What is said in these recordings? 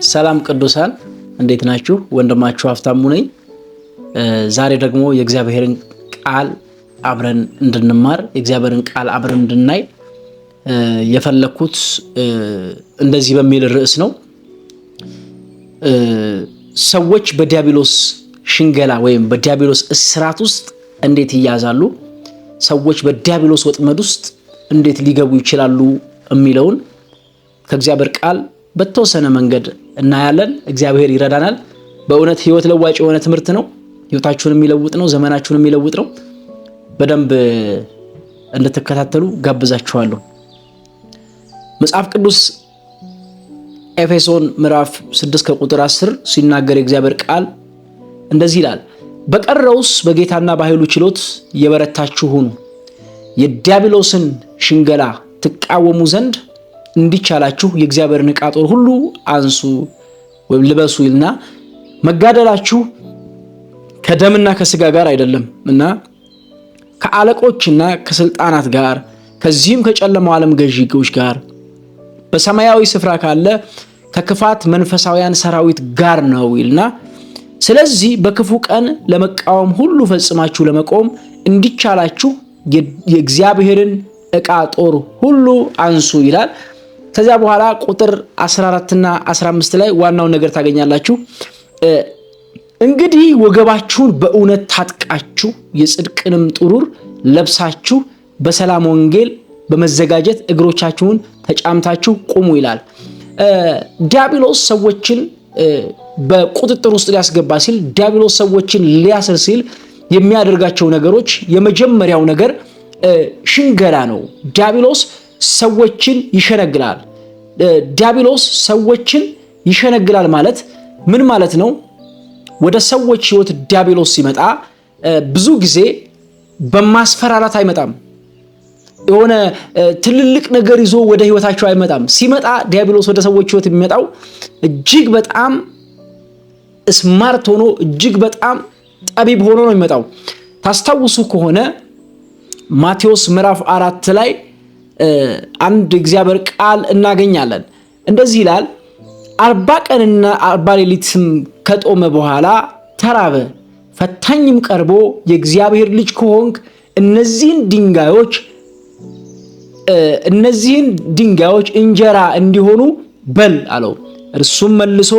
ሰላም ቅዱሳን እንዴት ናችሁ? ወንድማችሁ ሀብታሙ ነኝ። ዛሬ ደግሞ የእግዚአብሔርን ቃል አብረን እንድንማር የእግዚአብሔርን ቃል አብረን እንድናይ የፈለኩት እንደዚህ በሚል ርዕስ ነው። ሰዎች በዲያብሎስ ሽንገላ ወይም በዲያብሎስ እስራት ውስጥ እንዴት ይያዛሉ? ሰዎች በዲያብሎስ ወጥመድ ውስጥ እንዴት ሊገቡ ይችላሉ የሚለውን ከእግዚአብሔር ቃል በተወሰነ መንገድ እናያለን። እግዚአብሔር ይረዳናል። በእውነት ህይወት ለዋጭ የሆነ ትምህርት ነው። ህይወታችሁን የሚለውጥ ነው። ዘመናችሁን የሚለውጥ ነው። በደንብ እንድትከታተሉ ጋብዛችኋለሁ። መጽሐፍ ቅዱስ ኤፌሶን ምዕራፍ 6 ከቁጥር 10 ሲናገር የእግዚአብሔር ቃል እንደዚህ ይላል፣ በቀረውስ በጌታና በኃይሉ ችሎት የበረታችሁ ሁኑ፣ የዲያብሎስን ሽንገላ ትቃወሙ ዘንድ እንዲቻላችሁ የእግዚአብሔርን ዕቃ ጦር ሁሉ አንሱ ወይም ልበሱ ይልና መጋደላችሁ ከደምና ከስጋ ጋር አይደለም እና ከአለቆችና ከስልጣናት ጋር ከዚህም ከጨለማው ዓለም ገዢዎች ጋር በሰማያዊ ስፍራ ካለ ከክፋት መንፈሳውያን ሰራዊት ጋር ነው ይልና ስለዚህ በክፉ ቀን ለመቃወም ሁሉ ፈጽማችሁ ለመቆም እንዲቻላችሁ የእግዚአብሔርን ዕቃ ጦር ሁሉ አንሱ ይላል። ከዚያ በኋላ ቁጥር 14 እና 15 ላይ ዋናው ነገር ታገኛላችሁ። እንግዲህ ወገባችሁን በእውነት ታጥቃችሁ የጽድቅንም ጥሩር ለብሳችሁ በሰላም ወንጌል በመዘጋጀት እግሮቻችሁን ተጫምታችሁ ቁሙ ይላል። ዲያብሎስ ሰዎችን በቁጥጥር ውስጥ ሊያስገባ ሲል፣ ዲያብሎስ ሰዎችን ሊያስር ሲል የሚያደርጋቸው ነገሮች የመጀመሪያው ነገር ሽንገላ ነው። ዲያብሎስ ሰዎችን ይሸነግላል። ዲያብሎስ ሰዎችን ይሸነግላል ማለት ምን ማለት ነው? ወደ ሰዎች ህይወት ዲያብሎስ ሲመጣ ብዙ ጊዜ በማስፈራራት አይመጣም። የሆነ ትልልቅ ነገር ይዞ ወደ ህይወታቸው አይመጣም። ሲመጣ ዲያብሎስ ወደ ሰዎች ህይወት የሚመጣው እጅግ በጣም ስማርት ሆኖ እጅግ በጣም ጠቢብ ሆኖ ነው የሚመጣው። ታስታውሱ ከሆነ ማቴዎስ ምዕራፍ 4 ላይ አንድ እግዚአብሔር ቃል እናገኛለን። እንደዚህ ይላል፣ 40 ቀንና 40 ሌሊትም ከጦመ በኋላ ተራበ። ፈታኝም ቀርቦ የእግዚአብሔር ልጅ ከሆንክ እነዚህን ድንጋዮች እንጀራ እንዲሆኑ በል አለው። እርሱም መልሶ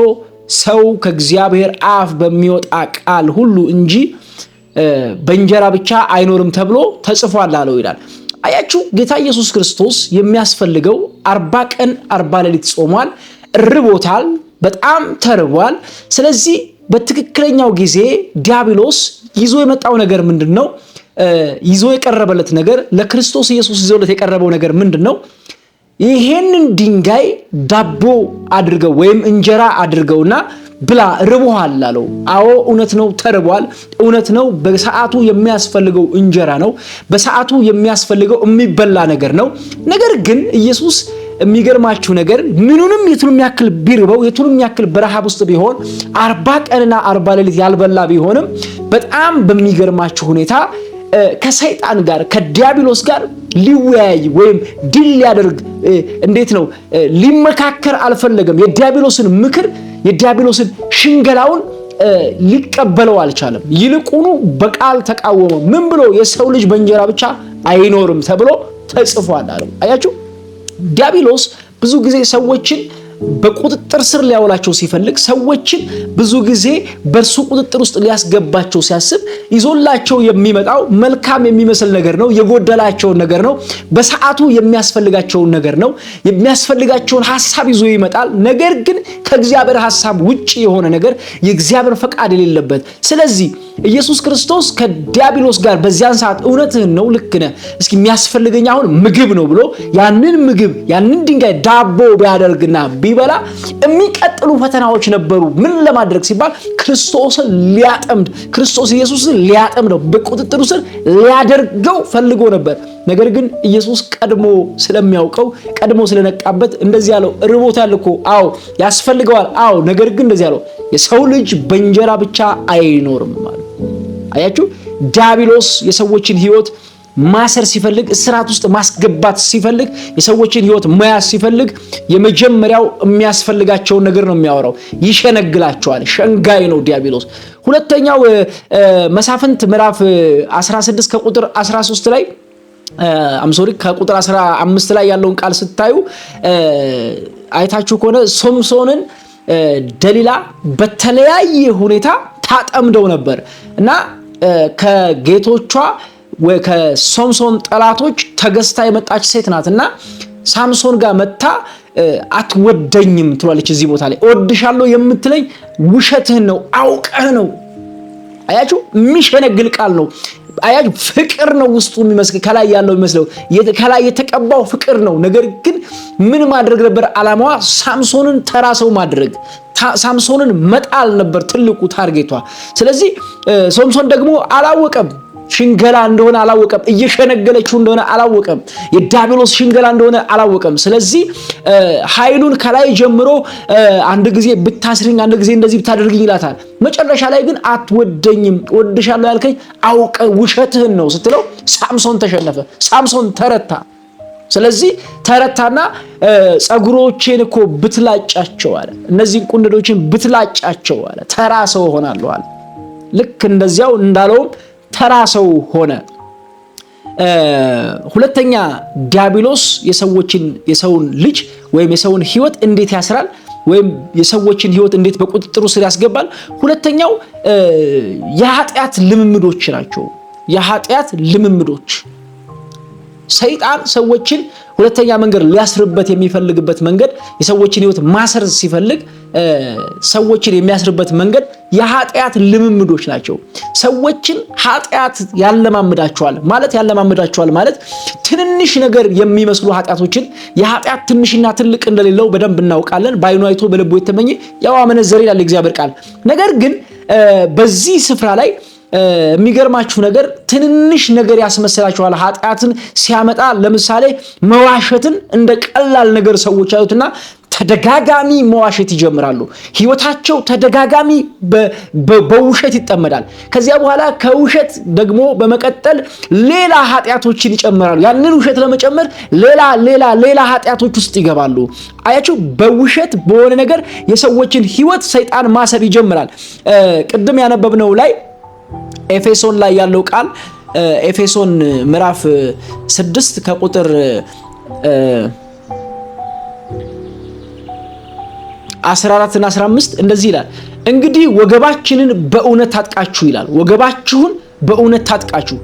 ሰው ከእግዚአብሔር አፍ በሚወጣ ቃል ሁሉ እንጂ በእንጀራ ብቻ አይኖርም ተብሎ ተጽፏል አለው ይላል። አያችሁ፣ ጌታ ኢየሱስ ክርስቶስ የሚያስፈልገው 40 ቀን 40 ሌሊት ጾሟል፣ ርቦታል፣ በጣም ተርቧል። ስለዚህ በትክክለኛው ጊዜ ዲያብሎስ ይዞ የመጣው ነገር ምንድነው? ይዞ የቀረበለት ነገር ለክርስቶስ ኢየሱስ ይዞለት የቀረበው ነገር ምንድነው? ይሄንን ድንጋይ ዳቦ አድርገው ወይም እንጀራ አድርገውና ብላ፣ ርቦሃል አለው። አዎ እውነት ነው፣ ተርቧል። እውነት ነው፣ በሰዓቱ የሚያስፈልገው እንጀራ ነው፣ በሰዓቱ የሚያስፈልገው የሚበላ ነገር ነው። ነገር ግን ኢየሱስ የሚገርማችሁ ነገር ምኑንም የቱንም ያክል ቢርበው የቱንም ያክል በረሃብ ውስጥ ቢሆን 40 ቀንና 40 ሌሊት ያልበላ ቢሆንም በጣም በሚገርማችሁ ሁኔታ ከሰይጣን ጋር ከዲያብሎስ ጋር ሊወያይ ወይም ድል ሊያደርግ እንዴት ነው ሊመካከር አልፈለገም። የዲያብሎስን ምክር የዲያብሎስን ሽንገላውን ሊቀበለው አልቻለም። ይልቁኑ በቃል ተቃወመው። ምን ብሎ? የሰው ልጅ በእንጀራ ብቻ አይኖርም ተብሎ ተጽፏል አለው። አያችሁ፣ ዲያብሎስ ብዙ ጊዜ ሰዎችን በቁጥጥር ስር ሊያውላቸው ሲፈልግ፣ ሰዎችን ብዙ ጊዜ በእርሱ ቁጥጥር ውስጥ ሊያስገባቸው ሲያስብ ይዞላቸው የሚመጣው መልካም የሚመስል ነገር ነው፣ የጎደላቸውን ነገር ነው፣ በሰዓቱ የሚያስፈልጋቸውን ነገር ነው፣ የሚያስፈልጋቸውን ሐሳብ ይዞ ይመጣል። ነገር ግን ከእግዚአብሔር ሐሳብ ውጪ የሆነ ነገር፣ የእግዚአብሔር ፈቃድ የሌለበት። ስለዚህ ኢየሱስ ክርስቶስ ከዲያብሎስ ጋር በዚያን ሰዓት እውነትህን ነው፣ ልክ ነህ፣ እስኪ የሚያስፈልገኝ አሁን ምግብ ነው ብሎ ያንን ምግብ ያንን ድንጋይ ዳቦ ቢያደርግና ቢበላ የሚቀጥሉ ፈተናዎች ነበሩ። ምን ለማድረግ ሲባል ክርስቶስን ሊያጠምድ፣ ክርስቶስ ኢየሱስን ሊያጠምደው፣ በቁጥጥሩ ስር ሊያደርገው ፈልጎ ነበር። ነገር ግን ኢየሱስ ቀድሞ ስለሚያውቀው ቀድሞ ስለነቃበት እንደዚህ ያለው፣ ርቦታል እኮ አዎ፣ ያስፈልገዋል አዎ፣ ነገር ግን እንደዚህ ያለው የሰው ልጅ በእንጀራ ብቻ አይኖርም ማለት። አያችሁ፣ ዲያብሎስ የሰዎችን ህይወት ማሰር ሲፈልግ እስራት ውስጥ ማስገባት ሲፈልግ የሰዎችን ህይወት መያዝ ሲፈልግ የመጀመሪያው የሚያስፈልጋቸውን ነገር ነው የሚያወራው። ይሸነግላቸዋል። ሸንጋይ ነው ዲያብሎስ። ሁለተኛው መሳፍንት ምዕራፍ 16 ከቁጥር 13 ላይ ከቁጥር 15 ላይ ያለውን ቃል ስታዩ አይታችሁ ከሆነ ሶምሶንን ደሊላ በተለያየ ሁኔታ ታጠምደው ነበር እና ከጌቶቿ ወይ ከሶምሶን ጠላቶች ተገዝታ የመጣች ሴት ናትና ሳምሶን ጋር መጣ አትወደኝም ትሏለች። እዚህ ቦታ ላይ እወድሻለሁ የምትለኝ ውሸትህን ነው፣ አውቀህ ነው። አያችሁ፣ የሚሸነግል ቃል ነው። አያችሁ፣ ፍቅር ነው ውስጡ የሚመስል ከላይ ያለው የሚመስለው ከላይ የተቀባው ፍቅር ነው። ነገር ግን ምን ማድረግ ነበር ዓላማዋ? ሳምሶንን ተራ ሰው ማድረግ፣ ሳምሶንን መጣል ነበር ትልቁ ታርጌቷ። ስለዚህ ሶምሶን ደግሞ አላወቀም፣ ሽንገላ እንደሆነ አላወቀም፣ እየሸነገለችው እንደሆነ አላወቀም፣ የዲያብሎስ ሽንገላ እንደሆነ አላወቀም። ስለዚህ ኃይሉን ከላይ ጀምሮ አንድ ጊዜ ብታስሪኝ፣ አንድ ጊዜ እንደዚህ ብታደርግኝ ይላታል። መጨረሻ ላይ ግን አትወደኝም፣ ወድሻለሁ ያልከኝ አውቀ ውሸትህን ነው ስትለው ሳምሶን ተሸነፈ፣ ሳምሶን ተረታ። ስለዚህ ተረታና ጸጉሮቼን እኮ ብትላጫቸው አለ፣ እነዚህን ቁንዶችን ብትላጫቸው አለ፣ ተራ ሰው ሆናለሁ አለ። ልክ እንደዚያው እንዳለውም ተራ ሰው ሆነ። ሁለተኛ ዲያብሎስ የሰውን ልጅ ወይም የሰውን ህይወት እንዴት ያስራል ወይም የሰዎችን ህይወት እንዴት በቁጥጥሩ ስር ያስገባል? ሁለተኛው የኃጢአት ልምምዶች ናቸው። የኃጢአት ልምምዶች ሰይጣን ሰዎችን ሁለተኛ መንገድ ሊያስርበት የሚፈልግበት መንገድ የሰዎችን ህይወት ማሰር ሲፈልግ ሰዎችን የሚያስርበት መንገድ የኃጢአት ልምምዶች ናቸው። ሰዎችን ኃጢአት ያለማምዳቸዋል ማለት ትንንሽ ነገር የሚመስሉ ኃጢአቶችን የኃጢአት ትንሽና ትልቅ እንደሌለው በደንብ እናውቃለን። በዓይኑ አይቶ በልቡ የተመኘ ያው አመነዘረ ይላል እግዚአብሔር ቃል። ነገር ግን በዚህ ስፍራ ላይ የሚገርማችሁ ነገር ትንንሽ ነገር ያስመስላችኋል። ኃጢአትን ሲያመጣ ለምሳሌ መዋሸትን እንደ ቀላል ነገር ሰዎች ያዩትና ተደጋጋሚ መዋሸት ይጀምራሉ። ህይወታቸው ተደጋጋሚ በውሸት ይጠመዳል። ከዚያ በኋላ ከውሸት ደግሞ በመቀጠል ሌላ ኃጢአቶችን ይጨምራሉ። ያንን ውሸት ለመጨመር ሌላ ኃጢአቶች ውስጥ ይገባሉ። አያችሁ፣ በውሸት በሆነ ነገር የሰዎችን ህይወት ሰይጣን ማሰር ይጀምራል። ቅድም ያነበብነው ላይ ኤፌሶን ላይ ያለው ቃል ኤፌሶን ምዕራፍ 6 ከቁጥር 14 እና 15 እንደዚህ ይላል። እንግዲህ ወገባችንን በእውነት ታጥቃችሁ ይላል። ወገባችሁን በእውነት ታጥቃችሁ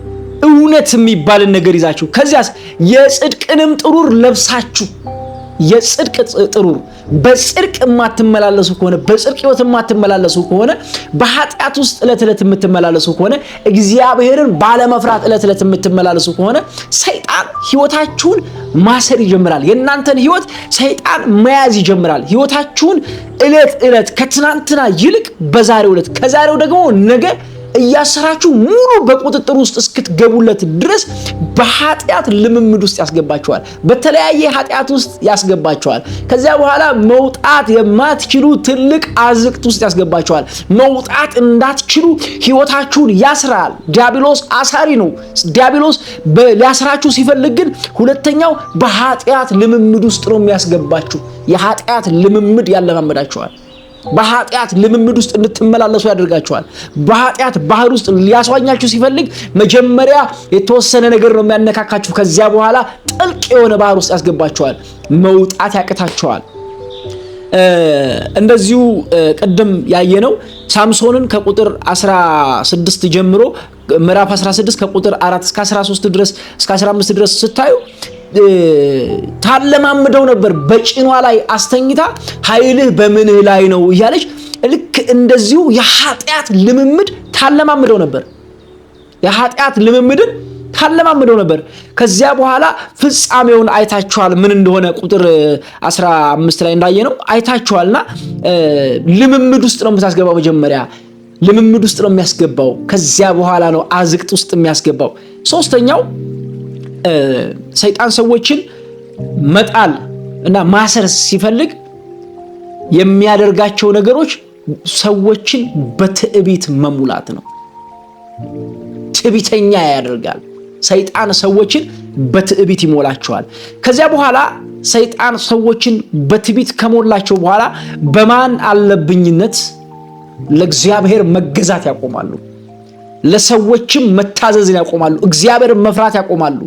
እውነት የሚባልን ነገር ይዛችሁ ከዚያስ የጽድቅንም ጥሩር ለብሳችሁ። የጽድቅ ጥሩር በጽድቅ የማትመላለሱ ከሆነ በጽድቅ ህይወት የማትመላለሱ ከሆነ በኃጢአት ውስጥ ዕለት የምትመላለሱ ከሆነ እግዚአብሔርን ባለመፍራት ዕለት የምትመላለሱ ከሆነ ሰይጣን ህይወታችሁን ማሰር ይጀምራል። የእናንተን ህይወት ሰይጣን መያዝ ይጀምራል። ህይወታችሁን ዕለት ከትናንትና ይልቅ በዛሬው ዕለት ከዛሬው ደግሞ ነገ እያሰራችሁ ሙሉ በቁጥጥር ውስጥ እስክትገቡለት ድረስ በኃጢአት ልምምድ ውስጥ ያስገባችኋል። በተለያየ ኃጢአት ውስጥ ያስገባችኋል። ከዚያ በኋላ መውጣት የማትችሉ ትልቅ አዝቅት ውስጥ ያስገባችኋል። መውጣት እንዳትችሉ ህይወታችሁን ያስራል። ዲያብሎስ አሳሪ ነው። ዲያብሎስ ሊያስራችሁ ሲፈልግ ግን ሁለተኛው በኃጢአት ልምምድ ውስጥ ነው የሚያስገባችሁ። የኃጢአት ልምምድ ያለማመዳችኋል። በኃጢአት ልምምድ ውስጥ እንድትመላለሱ ያደርጋችኋል። በኃጢአት ባህር ውስጥ ሊያስዋኛችሁ ሲፈልግ መጀመሪያ የተወሰነ ነገር ነው የሚያነካካችሁ። ከዚያ በኋላ ጥልቅ የሆነ ባህር ውስጥ ያስገባችኋል። መውጣት ያቅታችኋል። እንደዚሁ ቅድም ያየነው ሳምሶንን ከቁጥር 16 ጀምሮ ምዕራፍ 16 ከቁጥር 4 እስከ 13 ድረስ እስከ 15 ድረስ ስታዩ ታለማምደው ነበር። በጭኗ ላይ አስተኝታ ኃይልህ በምንህ ላይ ነው እያለች ልክ እንደዚሁ የኃጢአት ልምምድ ታለማምደው ነበር። የኃጢአት ልምምድን ታለማምደው ነበር። ከዚያ በኋላ ፍጻሜውን አይታችኋል ምን እንደሆነ ቁጥር 15 ላይ እንዳየነው አይታችኋልና ልምምድ ውስጥ ነው የምታስገባው። መጀመሪያ ልምምድ ውስጥ ነው የሚያስገባው። ከዚያ በኋላ ነው አዝቅት ውስጥ የሚያስገባው። ሶስተኛው ሰይጣን ሰዎችን መጣል እና ማሰር ሲፈልግ የሚያደርጋቸው ነገሮች ሰዎችን በትዕቢት መሙላት ነው። ትዕቢተኛ ያደርጋል። ሰይጣን ሰዎችን በትዕቢት ይሞላቸዋል። ከዚያ በኋላ ሰይጣን ሰዎችን በትዕቢት ከሞላቸው በኋላ በማን አለብኝነት ለእግዚአብሔር መገዛት ያቆማሉ። ለሰዎችም መታዘዝን ያቆማሉ። እግዚአብሔርን መፍራት ያቆማሉ።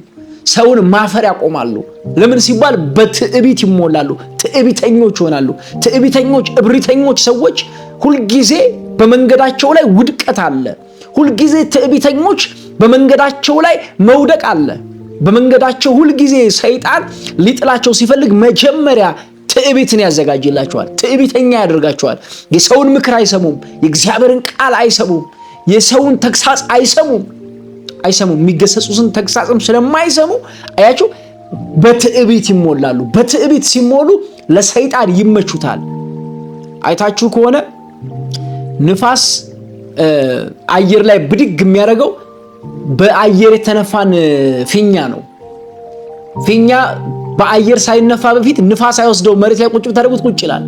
ሰውን ማፈር ያቆማሉ። ለምን ሲባል በትዕቢት ይሞላሉ። ትዕቢተኞች ይሆናሉ። ትዕቢተኞች፣ እብሪተኞች ሰዎች ሁልጊዜ በመንገዳቸው ላይ ውድቀት አለ። ሁልጊዜ ትዕቢተኞች በመንገዳቸው ላይ መውደቅ አለ። በመንገዳቸው ሁልጊዜ ሰይጣን ሊጥላቸው ሲፈልግ መጀመሪያ ትዕቢትን ያዘጋጅላቸዋል። ትዕቢተኛ ያደርጋቸዋል። የሰውን ምክር አይሰሙም። የእግዚአብሔርን ቃል አይሰሙም። የሰውን ተግሳጽ አይሰሙም። የሚገሰጹትን ተግሳጽም ስለማይሰሙ አያችሁ በትዕቢት ይሞላሉ። በትዕቢት ሲሞሉ ለሰይጣን ይመቹታል። አይታችሁ ከሆነ ንፋስ አየር ላይ ብድግ የሚያደርገው በአየር የተነፋን ፊኛ ነው። ፊኛ በአየር ሳይነፋ በፊት ንፋስ አይወስደው፣ መሬት ላይ ቁጭ ብታደርጉት ቁጭ ይላል።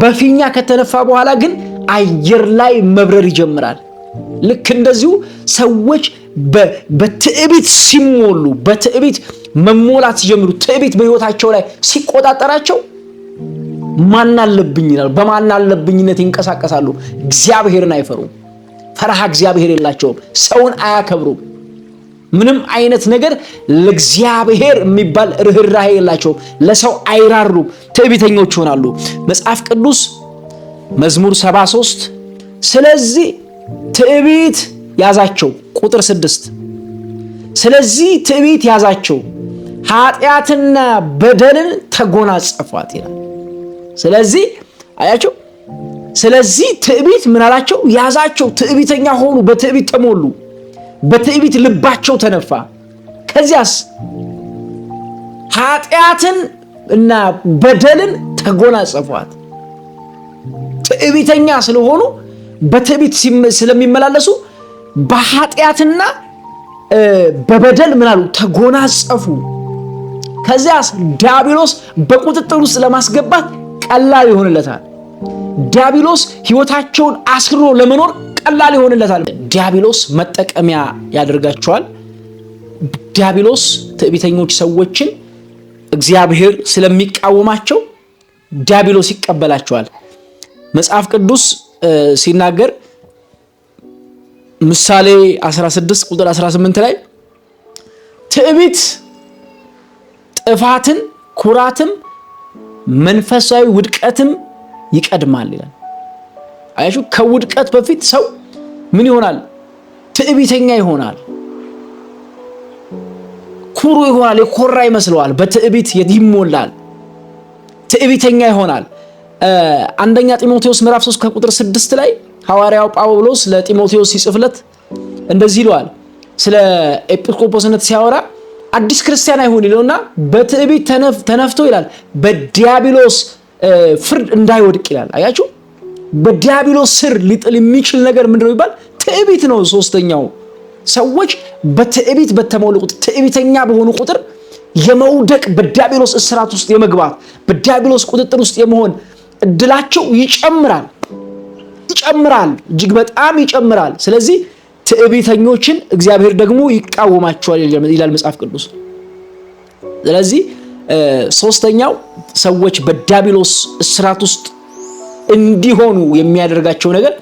በፊኛ ከተነፋ በኋላ ግን አየር ላይ መብረር ይጀምራል። ልክ እንደዚሁ ሰዎች በትዕቢት ሲሞሉ፣ በትዕቢት መሞላት ሲጀምሩ፣ ትዕቢት በሕይወታቸው ላይ ሲቆጣጠራቸው ማን አለብኝ ይላሉ። በማን አለብኝነት ይንቀሳቀሳሉ። እግዚአብሔርን አይፈሩም። ፈርሃ እግዚአብሔር የላቸውም። ሰውን አያከብሩም። ምንም አይነት ነገር ለእግዚአብሔር የሚባል ርህራሄ የላቸውም። ለሰው አይራሩም። ትዕቢተኞች ይሆናሉ። መጽሐፍ ቅዱስ መዝሙር 73 ስለዚህ ትዕቢት ያዛቸው፣ ቁጥር 6 ስለዚህ ትዕቢት ያዛቸው ኃጢአትና በደልን ተጎናጸፏት ይላል። ስለዚህ አያቸው፣ ስለዚህ ትዕቢት ምን አላቸው? ያዛቸው። ትዕቢተኛ ሆኑ፣ በትዕቢት ተሞሉ፣ በትዕቢት ልባቸው ተነፋ። ከዚያስ ኃጢአትን እና በደልን ተጎናጸፏት። ትዕቢተኛ ስለሆኑ በትዕቢት ስለሚመላለሱ በኃጢአትና በበደል ምን አሉ? ተጎናጸፉ። ከዚያስ ዲያብሎስ በቁጥጥር ውስጥ ለማስገባት ቀላል ይሆንለታል። ዲያብሎስ ሕይወታቸውን አስሮ ለመኖር ቀላል ይሆንለታል። ዲያብሎስ መጠቀሚያ ያደርጋቸዋል። ዲያብሎስ ትዕቢተኞች ሰዎችን እግዚአብሔር ስለሚቃወማቸው ዲያብሎስ ይቀበላቸዋል። መጽሐፍ ቅዱስ ሲናገር ምሳሌ 16 ቁጥር 18 ላይ ትዕቢት ጥፋትን፣ ኩራትም መንፈሳዊ ውድቀትም ይቀድማል ይላል። አያችሁ፣ ከውድቀት በፊት ሰው ምን ይሆናል? ትዕቢተኛ ይሆናል፣ ኩሩ ይሆናል፣ የኮራ ይመስለዋል፣ በትዕቢት ይሞላል፣ ትዕቢተኛ ይሆናል። አንደኛ ጢሞቴዎስ ምዕራፍ 3 ከቁጥር 6 ላይ ሐዋርያው ጳውሎስ ለጢሞቴዎስ ሲጽፍለት እንደዚህ ይለዋል። ስለ ኤጲስቆጶስነት ሲያወራ አዲስ ክርስቲያን አይሁን ይለውና በትዕቢት ተነፍቶ ይላል በዲያብሎስ ፍርድ እንዳይወድቅ ይላል። አያችሁ፣ በዲያብሎስ ስር ሊጥል የሚችል ነገር ምንድነው ይባል? ትዕቢት ነው። ሶስተኛው ሰዎች በትዕቢት በተሞሉ ቁጥር፣ ትዕቢተኛ በሆኑ ቁጥር የመውደቅ በዲያብሎስ እስራት ውስጥ የመግባት በዲያብሎስ ቁጥጥር ውስጥ የመሆን እድላቸው ይጨምራል፣ እጅግ በጣም ይጨምራል። ስለዚህ ትዕቢተኞችን እግዚአብሔር ደግሞ ይቃወማቸዋል ይላል መጽሐፍ ቅዱስ። ስለዚህ ሶስተኛው ሰዎች በዲያብሎስ እስራት ውስጥ እንዲሆኑ የሚያደርጋቸው ነገር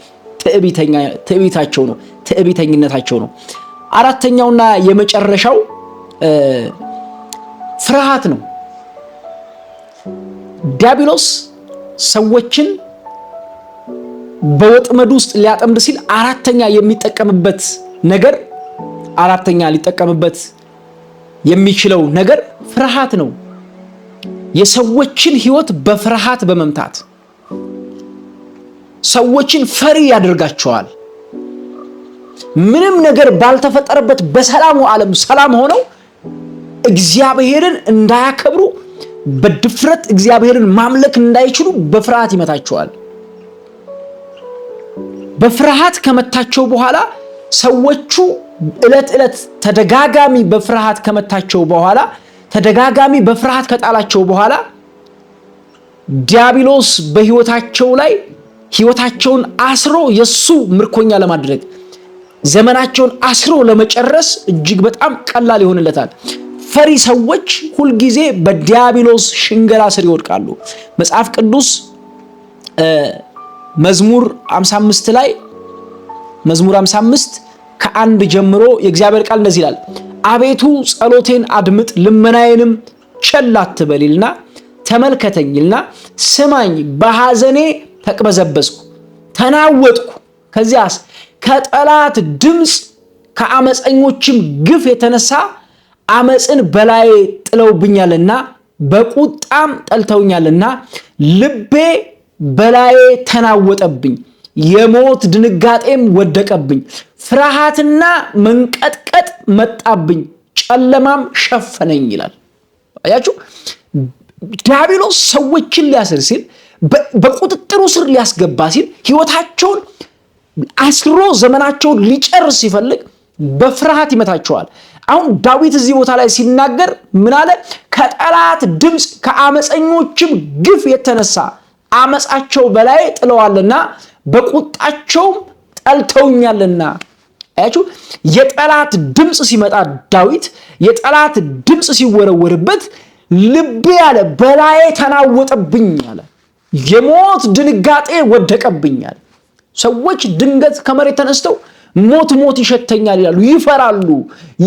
ትዕቢታቸው ነው፣ ትዕቢተኝነታቸው ነው። አራተኛውና የመጨረሻው ፍርሃት ነው። ዲያብሎስ ሰዎችን በወጥመድ ውስጥ ሊያጠምድ ሲል አራተኛ ሊጠቀምበት የሚችለው ነገር ፍርሃት ነው። የሰዎችን ሕይወት በፍርሃት በመምታት ሰዎችን ፈሪ ያደርጋቸዋል። ምንም ነገር ባልተፈጠረበት በሰላሙ ዓለም ሰላም ሆነው እግዚአብሔርን እንዳያከብሩ፣ በድፍረት እግዚአብሔርን ማምለክ እንዳይችሉ በፍርሃት ይመታቸዋል። በፍርሃት ከመታቸው በኋላ ሰዎቹ ዕለት ተደጋጋሚ በፍርሃት ከመታቸው በኋላ ተደጋጋሚ በፍርሃት ከጣላቸው በኋላ ዲያብሎስ በሕይወታቸው ላይ ሕይወታቸውን አስሮ የሱ ምርኮኛ ለማድረግ ዘመናቸውን አስሮ ለመጨረስ እጅግ በጣም ቀላል ይሆንለታል። ፈሪ ሰዎች ሁልጊዜ በዲያብሎስ ሽንገላ ስር ይወድቃሉ። መጽሐፍ ቅዱስ መዝሙር 55 ላይ መዝሙር 55 ከአንድ ጀምሮ የእግዚአብሔር ቃል እንደዚህ ይላል፣ አቤቱ ጸሎቴን አድምጥ ልመናዬንም ቸል አትበልና ተመልከተኝልና ስማኝ፣ በሐዘኔ ተቅበዘበዝኩ ተናወጥኩ። ከዚያስ ከጠላት ድምፅ ከአመፀኞችም ግፍ የተነሳ አመፅን በላይ ጥለውብኛልና በቁጣም ጠልተውኛልና ልቤ በላይ ተናወጠብኝ፣ የሞት ድንጋጤም ወደቀብኝ። ፍርሃትና መንቀጥቀጥ መጣብኝ፣ ጨለማም ሸፈነኝ ይላል። አያችሁ፣ ዲያብሎስ ሰዎችን ሊያስር ሲል በቁጥጥሩ ስር ሊያስገባ ሲል ህይወታቸውን አስሮ ዘመናቸውን ሊጨርስ ሲፈልግ በፍርሃት ይመታቸዋል። አሁን ዳዊት እዚህ ቦታ ላይ ሲናገር ምን አለ? ከጠላት ድምፅ ከአመፀኞችም ግፍ የተነሳ አመፃቸው በላይ ጥለዋልና በቁጣቸውም ጠልተውኛልና። አያችሁ፣ የጠላት ድምፅ ሲመጣ ዳዊት የጠላት ድምፅ ሲወረወርበት ልቤ አለ በላይ ተናወጠብኝ አለ፣ የሞት ድንጋጤ ወደቀብኝ አለ። ሰዎች ድንገት ከመሬት ተነስተው ሞት ይሸተኛል ይላሉ፣ ይፈራሉ።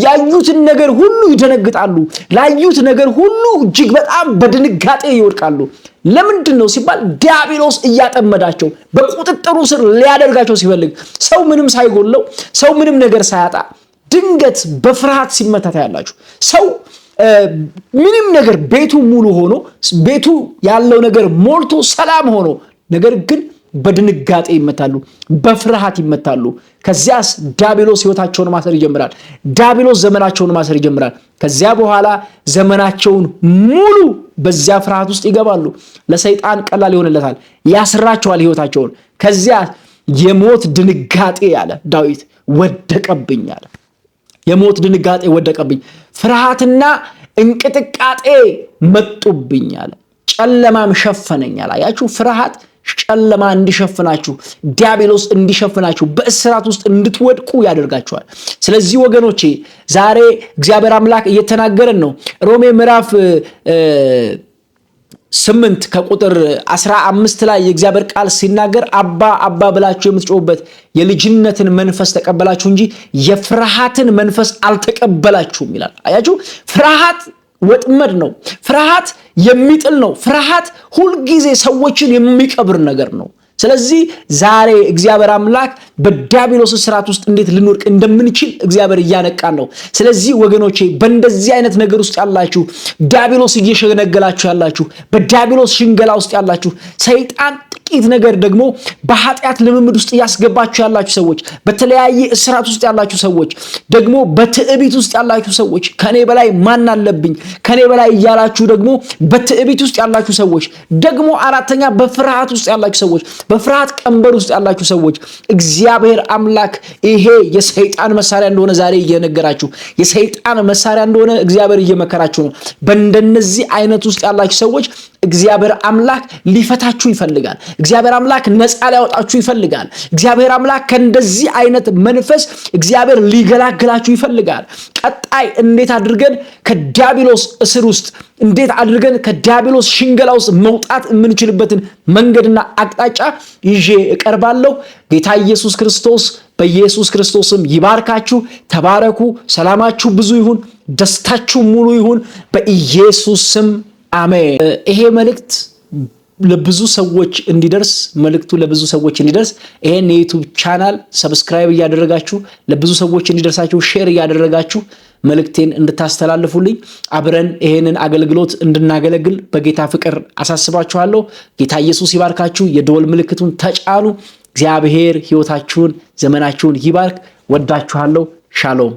ያዩትን ነገር ሁሉ ይደነግጣሉ። ላዩት ነገር ሁሉ እጅግ በጣም በድንጋጤ ይወድቃሉ። ለምንድን ነው ሲባል ዲያብሎስ እያጠመዳቸው በቁጥጥሩ ስር ሊያደርጋቸው ሲፈልግ፣ ሰው ምንም ሳይጎለው ሰው ምንም ነገር ሳያጣ ድንገት በፍርሃት ሲመታ ያላችሁ ሰው ምንም ነገር ቤቱ ሙሉ ሆኖ ቤቱ ያለው ነገር ሞልቶ ሰላም ሆኖ ነገር ግን በድንጋጤ ይመታሉ፣ በፍርሃት ይመታሉ። ከዚያስ ዲያብሎስ ህይወታቸውን ማሰር ይጀምራል። ዲያብሎስ ዘመናቸውን ማሰር ይጀምራል። ከዚያ በኋላ ዘመናቸውን ሙሉ በዚያ ፍርሃት ውስጥ ይገባሉ። ለሰይጣን ቀላል ይሆንለታል፣ ያስራቸዋል ህይወታቸውን። ከዚያ የሞት ድንጋጤ ያለ ዳዊት ወደቀብኝ አለ። የሞት ድንጋጤ ወደቀብኝ፣ ፍርሃትና እንቅጥቃጤ መጡብኝ አለ። ጨለማም ሸፈነኝ አለ። አያችሁ፣ ፍርሃት ጨለማ እንዲሸፍናችሁ፣ ዲያብሎስ እንዲሸፍናችሁ፣ በእስራት ውስጥ እንድትወድቁ ያደርጋችኋል። ስለዚህ ወገኖቼ ዛሬ እግዚአብሔር አምላክ እየተናገረን ነው። ሮሜ ምዕራፍ 8 ከቁጥር 15 ላይ የእግዚአብሔር ቃል ሲናገር አባ አባ ብላችሁ የምትጮሁበት የልጅነትን መንፈስ ተቀበላችሁ እንጂ የፍርሃትን መንፈስ አልተቀበላችሁም ይላል። አያችሁ፣ ፍርሃት ወጥመድ ነው። ፍርሃት የሚጥል ነው። ፍርሃት ሁልጊዜ ሰዎችን የሚቀብር ነገር ነው። ስለዚህ ዛሬ እግዚአብሔር አምላክ በዲያብሎስ ስርዓት ውስጥ እንዴት ልንወድቅ እንደምንችል እግዚአብሔር እያነቃን ነው። ስለዚህ ወገኖቼ በእንደዚህ አይነት ነገር ውስጥ ያላችሁ፣ ዲያብሎስ እየሸነገላችሁ ያላችሁ፣ በዲያብሎስ ሽንገላ ውስጥ ያላችሁ፣ ሰይጣን ጥቂት ነገር ደግሞ በኃጢአት ልምምድ ውስጥ እያስገባችሁ ያላችሁ ሰዎች፣ በተለያየ እስራት ውስጥ ያላችሁ ሰዎች፣ ደግሞ በትዕቢት ውስጥ ያላችሁ ሰዎች፣ ከኔ በላይ ማን አለብኝ ከኔ በላይ እያላችሁ ደግሞ በትዕቢት ውስጥ ያላችሁ ሰዎች፣ ደግሞ አራተኛ በፍርሃት ውስጥ ያላችሁ ሰዎች፣ በፍርሃት ቀንበር ውስጥ ያላችሁ ሰዎች እግዚአብሔር አምላክ ይሄ የሰይጣን መሳሪያ እንደሆነ ዛሬ እየነገራችሁ፣ የሰይጣን መሳሪያ እንደሆነ እግዚአብሔር እየመከራችሁ ነው። በእንደነዚህ አይነት ውስጥ ያላችሁ ሰዎች እግዚአብሔር አምላክ ሊፈታችሁ ይፈልጋል። እግዚአብሔር አምላክ ነፃ ሊያወጣችሁ ይፈልጋል። እግዚአብሔር አምላክ ከእንደዚህ አይነት መንፈስ እግዚአብሔር ሊገላግላችሁ ይፈልጋል። ቀጣይ እንዴት አድርገን ከዲያብሎስ እስር ውስጥ እንዴት አድርገን ከዲያብሎስ ሽንገላ ውስጥ መውጣት የምንችልበትን መንገድና አቅጣጫ ይዤ እቀርባለሁ። ጌታ ኢየሱስ ክርስቶስ በኢየሱስ ክርስቶስም ይባርካችሁ። ተባረኩ። ሰላማችሁ ብዙ ይሁን፣ ደስታችሁ ሙሉ ይሁን በኢየሱስ ስም አሜን። ይሄ መልእክት ለብዙ ሰዎች እንዲደርስ ይሄን የዩቲዩብ ቻናል ሰብስክራይብ እያደረጋችሁ ለብዙ ሰዎች እንዲደርሳችሁ ሼር እያደረጋችሁ መልእክቴን እንድታስተላልፉልኝ አብረን ይሄንን አገልግሎት እንድናገለግል በጌታ ፍቅር አሳስባችኋለሁ። ጌታ ኢየሱስ ይባርካችሁ። የደወል ምልክቱን ተጫኑ። እግዚአብሔር ሕይወታችሁን ዘመናችሁን ይባርክ። ወዳችኋለሁ። ሻሎም